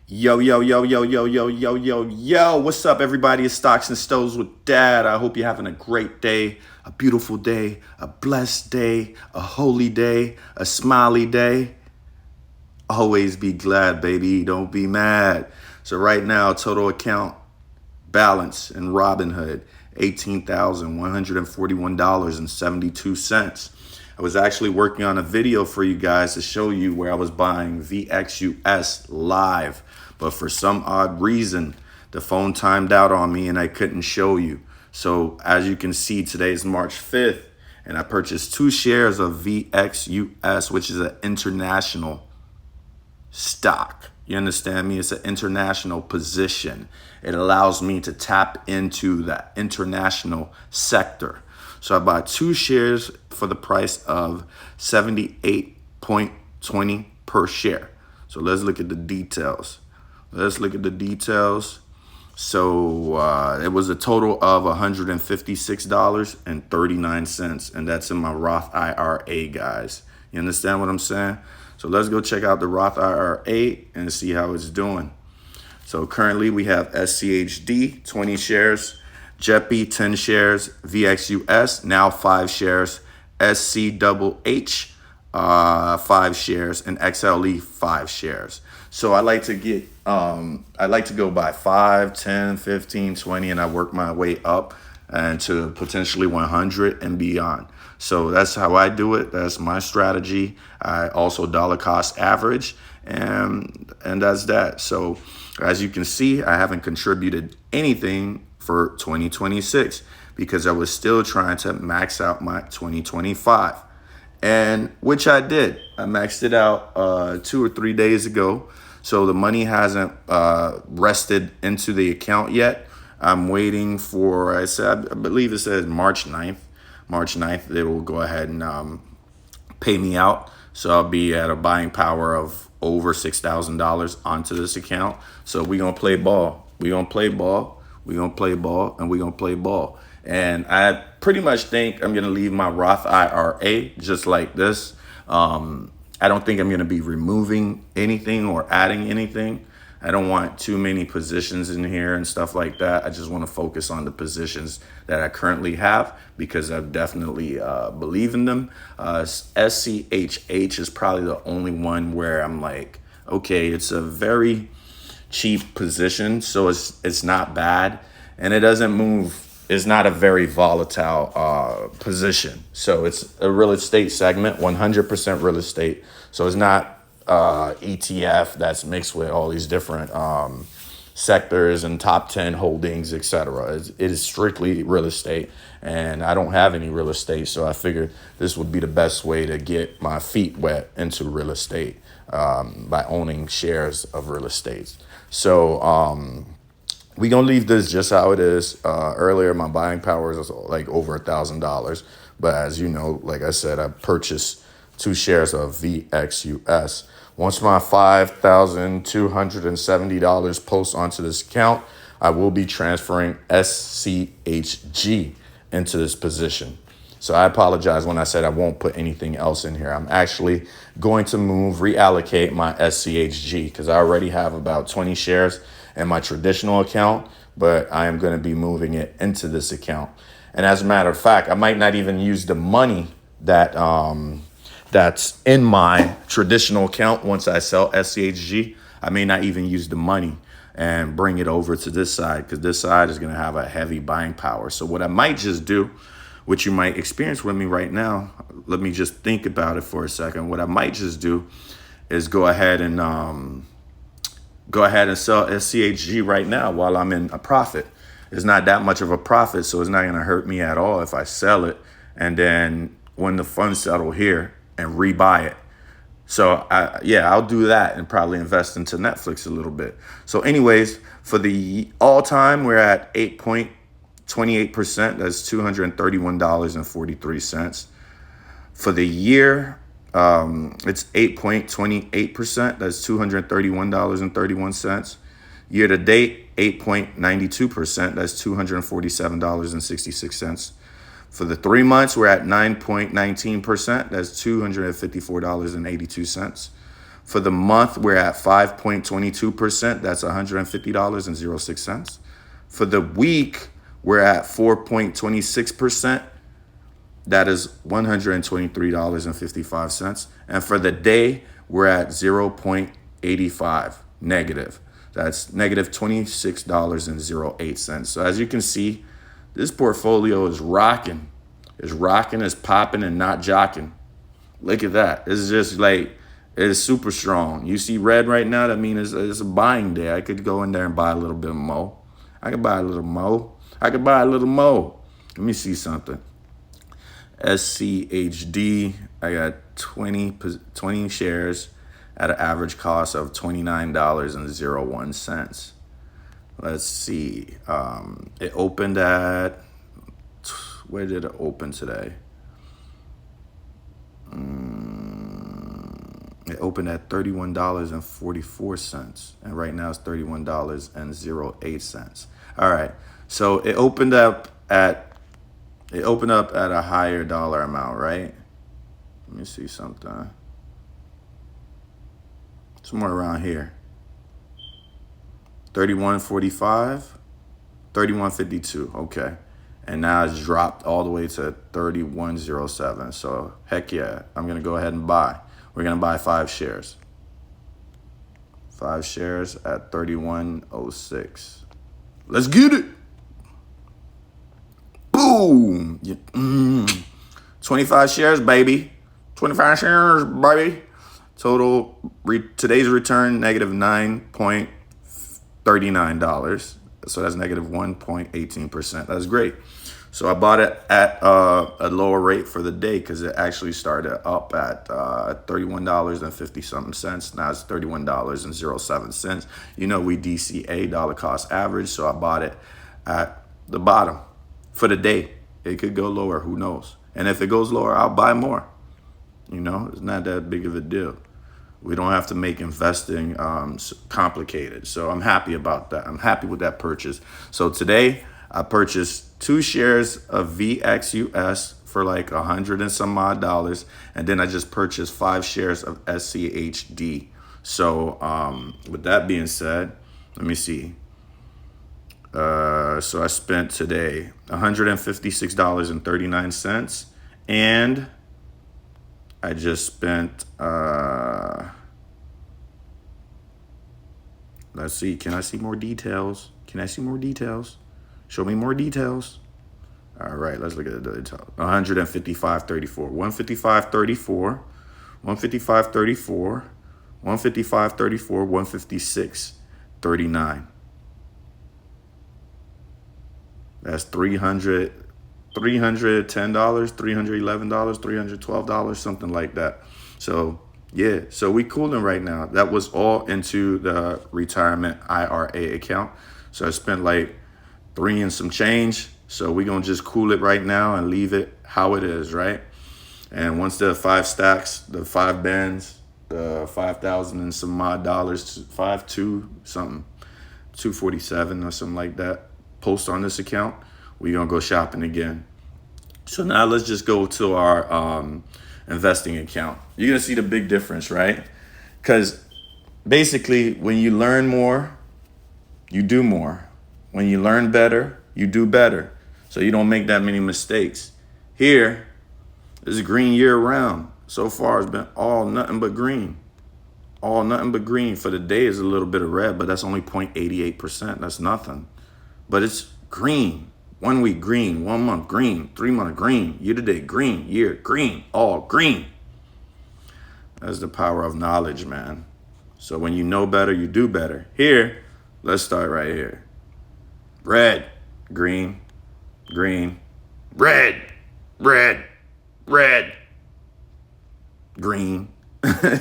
Yo, yo, yo, yo, yo, yo, yo, yo, yo. What's up, everybody? It's Stocks and Stoves with Dad. I hope you're having a great day, a beautiful day, a blessed day, a holy day, a smiley day. Always be glad, baby. Don't be mad. So, right now, total account balance in Robinhood $18,141.72. I was actually working on a video for you guys to show you where I was buying VXUS live, but for some odd reason, the phone timed out on me and I couldn't show you. So as you can see, today is March 5th, and I purchased 2 shares of VXUS, which is an international stock. You understand me? It's an international position. It allows me to tap into that international sector. So I bought 2 shares for the price of 78.20 per share. So let's look at the details. So it was a total of $156.39, and that's in my Roth IRA, guys. You understand what I'm saying? So let's go check out the Roth IRA and see how it's doing. So currently we have SCHD, 20 shares, JEPI, 10 shares, VXUS, now 5 shares, SCHH, 5 shares, and XLE, 5 shares. So I like to go by 5, 10, 15, 20, and I work my way up and to potentially 100 and beyond. So that's how I do it. That's my strategy. I also dollar cost average, and that's that. So as you can see, I haven't contributed anything for 2026 because I was still trying to max out my 2025, and which I did. I maxed it out 2 or 3 days ago. So the money hasn't rested into the account yet. I'm waiting for, I believe it says March 9th. They will go ahead and pay me out. So I'll be at a buying power of over $6,000 onto this account. So we're going to play ball. And I pretty much think I'm going to leave my Roth IRA just like this. I don't think I'm going to be removing anything or adding anything. I don't want too many positions in here and stuff like that. I just want to focus on the positions that I currently have because I definitely believe in them. SCHH is probably the only one where I'm like, okay, it's a very cheap position, so it's not bad, and it doesn't move. It's not a very volatile position. So it's a real estate segment, 100% real estate. So it's not ETF that's mixed with all these different sectors and top 10 holdings, etc. It is strictly real estate, and I don't have any real estate, so I figured this would be the best way to get my feet wet into real estate by owning shares of real estate. So we're going to leave this just how it is. Earlier, my buying power is like over $1,000. But as you know, like I said, I purchased 2 shares of VXUS. Once my $5,270 posts onto this account, I will be transferring SCHG into this position. So I apologize when I said I won't put anything else in here. I'm actually going to reallocate my SCHG because I already have about 20 shares in my traditional account, but I am going to be moving it into this account. And as a matter of fact, I might not even use the money that's in my traditional account. Once I sell SCHG, I may not even use the money and bring it over to this side because this side is going to have a heavy buying power. So what I might just do, which you might experience with me right now, let me just think about it for a second. What I might just do is go ahead and sell SCHG right now while I'm in a profit. It's not that much of a profit, so it's not going to hurt me at all if I sell it, and then when the funds settle here and rebuy it. So I'll do that and probably invest into Netflix a little bit. So anyways, for the all time, we're at 8.28%. That's $231.43. For the year, it's 8.28%. That's $231.31. Year to date, 8.92%. That's $247.66. For the 3 months, we're at 9.19%. That's $254.82. For the month, we're at 5.22%. That's $150.06. For the week, we're at 4.26%. That is $123.55. And for the day, we're at 0.85 negative. That's negative $26.08. So as you can see, this portfolio is rocking. It's rocking, it's popping, and not jocking. Look at that. It's just like, it's super strong. You see red right now, that means it's a buying day. I could go in there and buy a little bit more. I could buy a little more. I could buy a little more. Let me see something. SCHD, I got 20 shares at an average cost of $29.01. Let's see. It opened at, where did it open today? It opened at $31.44, and right now it's $31.08. All right, so it opened up at a higher dollar amount, right? Let me see something. Somewhere around here. 31.45, 31.52. Okay. And now it's dropped all the way to 31.07. So heck yeah, I'm gonna go ahead and buy. We're gonna buy 5 shares. 5 shares at 31.06. Let's get it. Boom. 25 shares, baby. 25 shares, baby. Total today's return negative $9.39. So that's negative 1.18%. That's great. So I bought it at a lower rate for the day because it actually started up at $31.50 something cents. Now it's $31.07. You know, we DCA, dollar cost average. So I bought it at the bottom for the day. It could go lower. Who knows? And if it goes lower, I'll buy more. You know, it's not that big of a deal. We don't have to make investing complicated. So I'm happy about that. I'm happy with that purchase. So today I purchased 2 shares of VXUS for like $100 and some odd dollars. And then I just purchased 5 shares of SCHD. So with that being said, let me see. So I spent today $156.39. And I just spent, let's see, can I see more details? Can I see more details? Show me more details. All right, let's look at the details. 155.34, 155.34, 155.34, 155.34, 156.39. That's $310, $311, $312, something like that. So yeah, so we cooling right now. That was all into the retirement IRA account. So I spent like 3 and some change. So we're gonna just cool it right now and leave it how it is, right? And once the 5 stacks, the 5 bands, the 5,000 and some odd dollars, 5.2 something, 247 or something like that, post on this account, we're gonna go shopping again. So now let's just go to our investing account. You're gonna see the big difference, right? Because basically when you learn more, you do more. When you learn better, you do better. So you don't make that many mistakes. Here, this is green year round. So far it's been all nothing but green. All nothing but green. For the day is a little bit of red, but that's only 0.88%. That's nothing. But it's green. 1 week green, 1 month green, 3 month green, year to date green, year green, all green. That's the power of knowledge, man. So when you know better, you do better. Here, let's start right here. Red, green, green, red, red, red, green.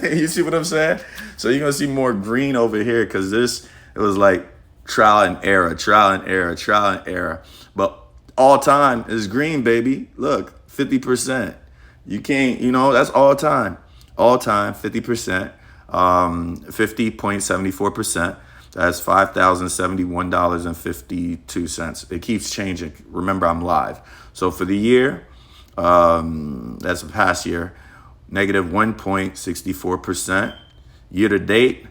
You see what I'm saying? So you're gonna see more green over here because it was like trial and error, trial and error, trial and error. But all time is green, baby. Look, 50%. You can't, that's all time. All time, 50%, 50.74%. That's $5,071.52. It keeps changing. Remember, I'm live. So for the year, that's the past year, negative 1.64%. Year to date,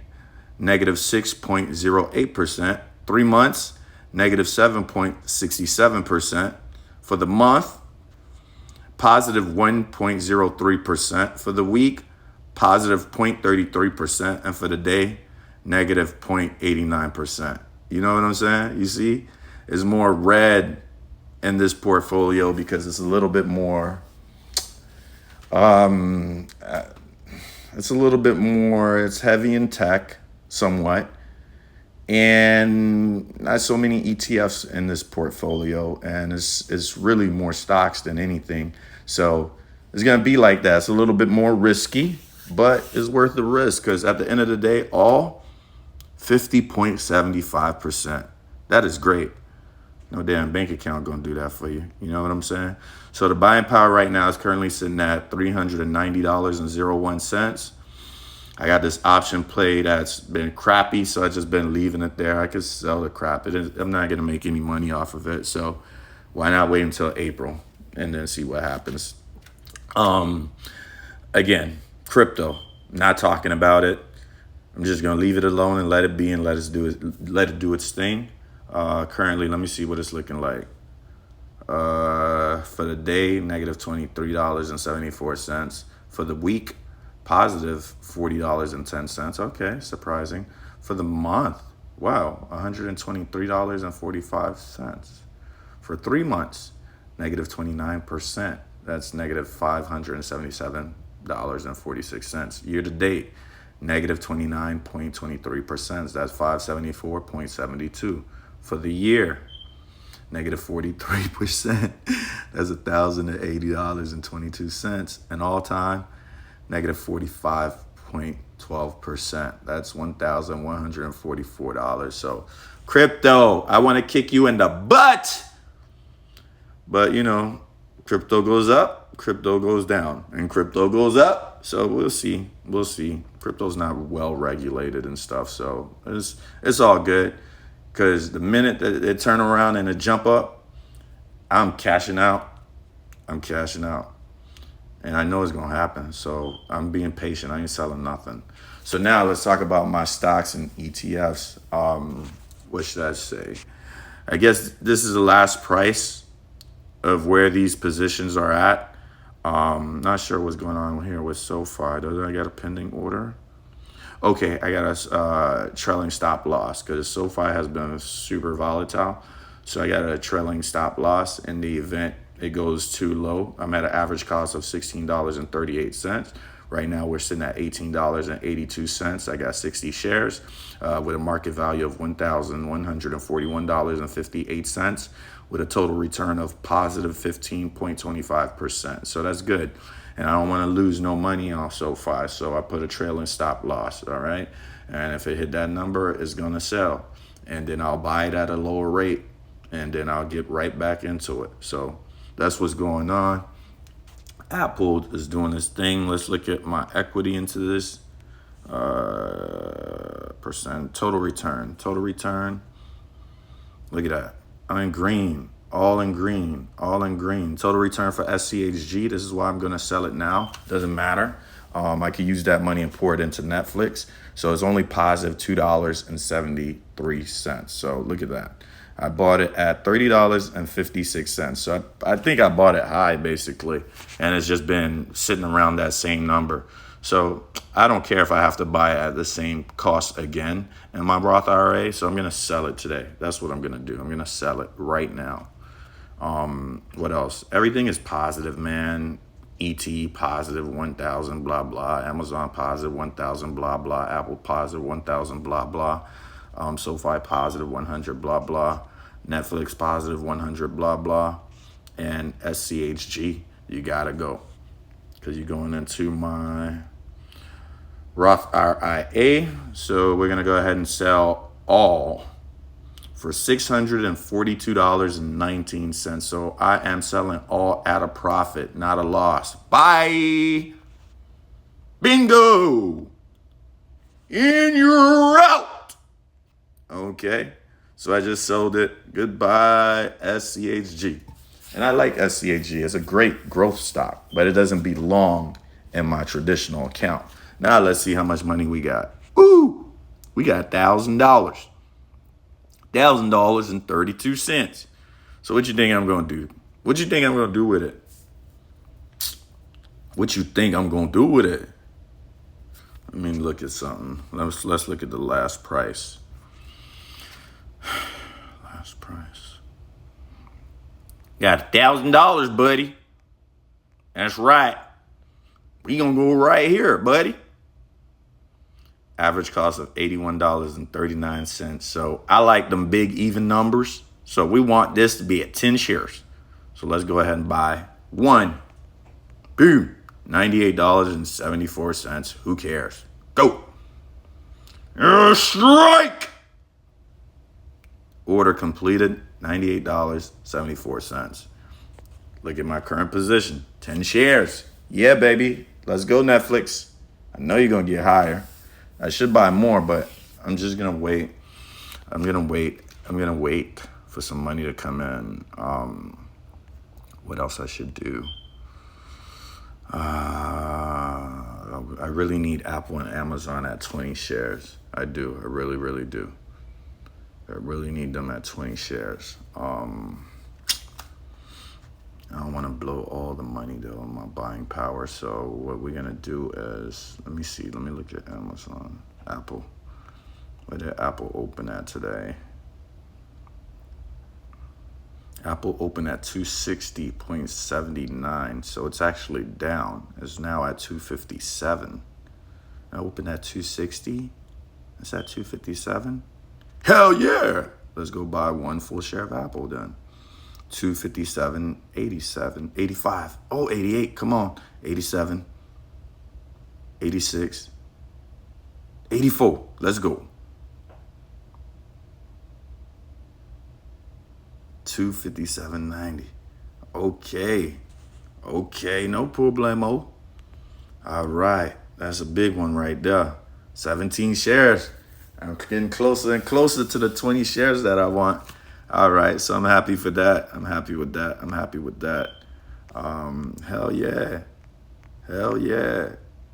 negative 6.08%. 3 months, negative 7.67%. For the month, positive 1.03%. For the week, positive 0.33%. And for the day, negative 0.89%. You know what I'm saying? You see, it's more red in this portfolio because it's a little bit more, it's heavy in tech somewhat. And not so many ETFs in this portfolio, and it's really more stocks than anything. So it's gonna be like that. It's a little bit more risky, but it's worth the risk because at the end of the day, all 50.75%. That is great. No damn bank account gonna do that for you. You know what I'm saying? So the buying power right now is currently sitting at $390.01. I got this option play that's been crappy, so I've just been leaving it there. I could sell the crap. I'm not going to make any money off of it, so why not wait until April and then see what happens? Again, crypto, not talking about it. I'm just going to leave it alone and let it be and let it do its thing. Currently, let me see what it's looking like. For the day, negative $23.74. For the week, positive $40.10. Okay, surprising. For the month, wow, $123.45. For 3 months, negative 29%. That's negative $577.46. Year to date, negative 29.23%. That's 574.72. For the year, negative 43%. That's $1,080.22. And all time, negative 45.12%. That's $1,144. So crypto, I want to kick you in the butt. But, you know, crypto goes up, crypto goes down, and crypto goes up. So we'll see. We'll see. Crypto's not well regulated and stuff. So it's all good. Because the minute that it turn around and it jump up, I'm cashing out. And I know it's going to happen. So I'm being patient. I ain't selling nothing. So now let's talk about my stocks and ETFs. What should I say? I guess this is the last price of where these positions are at. Not sure what's going on here with SoFi. Do I got a pending order? Okay, I got a trailing stop loss because SoFi has been super volatile. So I got a trailing stop loss in the event it goes too low. I'm at an average cost of $16.38. Right now we're sitting at $18.82. I got 60 shares with a market value of $1,141.58 with a total return of positive 15.25%. So that's good. And I don't want to lose no money on SoFi, so I put a trailing stop loss, all right? And if it hit that number, it's going to sell. And then I'll buy it at a lower rate, and then I'll get right back into it. So that's what's going on. Apple is doing this thing. Let's look at my equity into this. Percent total return. Look at that. I'm in green. All in green. Total return for SCHG. This is why I'm going to sell it now. Doesn't matter. I could use that money and pour it into Netflix. So it's only positive $2.73. So look at that. I bought it at $30.56. So I think I bought it high, basically. And it's just been sitting around that same number. So I don't care if I have to buy it at the same cost again in my Roth IRA. So I'm going to sell it today. That's what I'm going to do. I'm going to sell it right now. What else? Everything is positive, man. ET positive 1,000, blah, blah. Amazon positive 1,000, blah, blah. Apple positive 1,000, blah, blah. SoFi positive 100, blah, blah. Netflix positive 100, blah, blah. And SCHG, you got to go. Because you're going into my Roth IRA. So we're going to go ahead and sell all for $642.19. So I am selling all at a profit, not a loss. Bye. Bingo. In, you're out. Okay. So I just sold it. Goodbye, SCHG. And I like SCHG. It's a great growth stock, but it doesn't belong in my traditional account. Now let's see how much money we got. Woo! We got $1,000. $1,000.32. So what you think I'm gonna do? What you think I'm gonna do with it? What you think I'm gonna do with it? Let me look at something. Let's look at the last price. Last price. Got $1,000, buddy. That's right. We gonna go right here, buddy. Average cost of $81.39. So I like them big even numbers. So we want this to be at 10 shares. So let's go ahead and buy one. Boom. $98.74. Who cares? Go. Strike. Order completed. $98.74. Look at my current position. 10 shares. Yeah, baby. Let's go, Netflix. I know you're going to get higher. I should buy more, but I'm just going to wait. I'm going to wait for some money to come in. What else I should do? I really need Apple and Amazon at 20 shares. I do. I really, really do. I really need them at 20 shares. I don't want to blow all the money, though, on my buying power. So what we're going to do is, let me see. Let me look at Amazon. Apple. Where did Apple open at today? Apple opened at 260.79, so it's actually down. It's now at 257. I opened at 260. It's at 257. Hell yeah! Let's go buy one full share of Apple then. 257, 87, 85. Oh, 88. Come on. 87, 86, 84. Let's go. 257.90. Okay, no problemo. All right, that's a big one right there. 17 shares. I'm getting closer and closer to the 20 shares that I want. All right, so I'm happy for that. I'm happy with that. Hell yeah.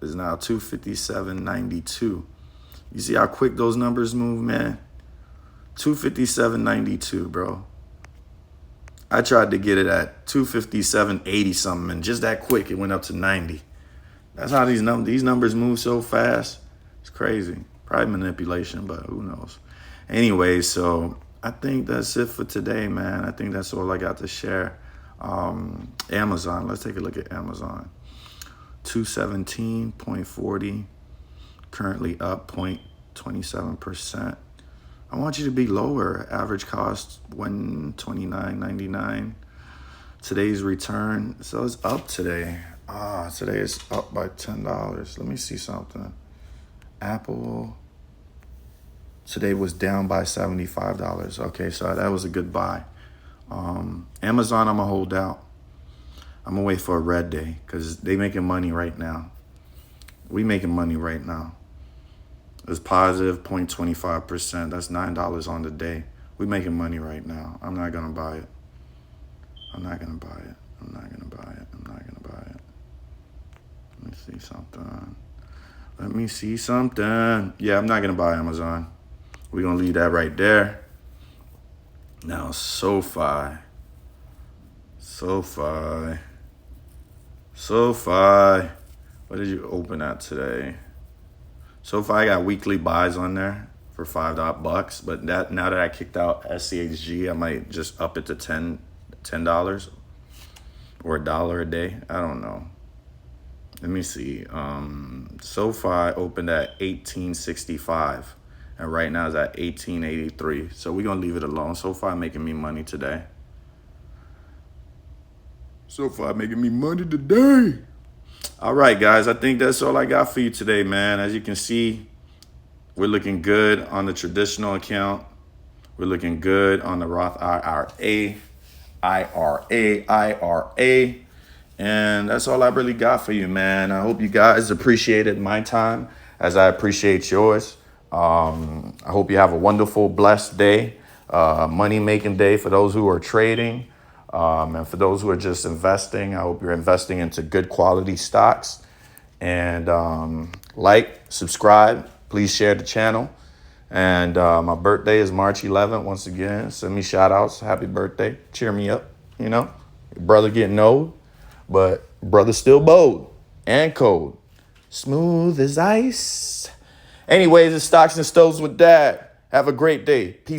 It's now 257.92. You see how quick those numbers move, man? 257.92, bro. I tried to get it at 257.80 something, and just that quick, it went up to 90. That's how these numbers move so fast. It's crazy. Probably manipulation, but who knows? Anyway, so I think that's it for today, man. I think that's all I got to share. Amazon. Let's take a look at Amazon. 217.40. Currently up 0.27%. I want you to be lower. Average cost $129.99. Today's return, so it's up today. Today is up by $10. Let me see something. Apple today was down by $75. Okay, so that was a good buy. Amazon, I'm gonna hold out. I'm gonna wait for a red day because they making money right now. We making money right now. It's positive 0.25%. That's $9 on the day. We making money right now. I'm not gonna buy it. Let me see something. Yeah, I'm not gonna buy Amazon. We're gonna leave that right there. Now, SoFi. What did you open at today? SoFi got weekly buys on there for $5, but now that I kicked out SCHG, I might just up it to $10 or $1 a day. I don't know. Let me see. SoFi opened at 1865, and right now it's at 1883. So we're gonna leave it alone. SoFi making me money today. All right, guys, I think that's all I got for you today, man. As you can see, we're looking good on the traditional account. We're looking good on the Roth IRA. And that's all I really got for you, man. I hope you guys appreciated my time as I appreciate yours. I hope you have a wonderful, blessed day, money-making day for those who are trading. And for those who are just investing, I hope you're investing into good quality stocks. And Like, subscribe. Please share the channel. And my birthday is March 11th. Once again, send me shout outs. Happy birthday. Cheer me up. You know, your brother getting old, but brother still bold and cold. Smooth as ice. Anyways, it's Stocks and Stoves with Dad. Have a great day. Peace.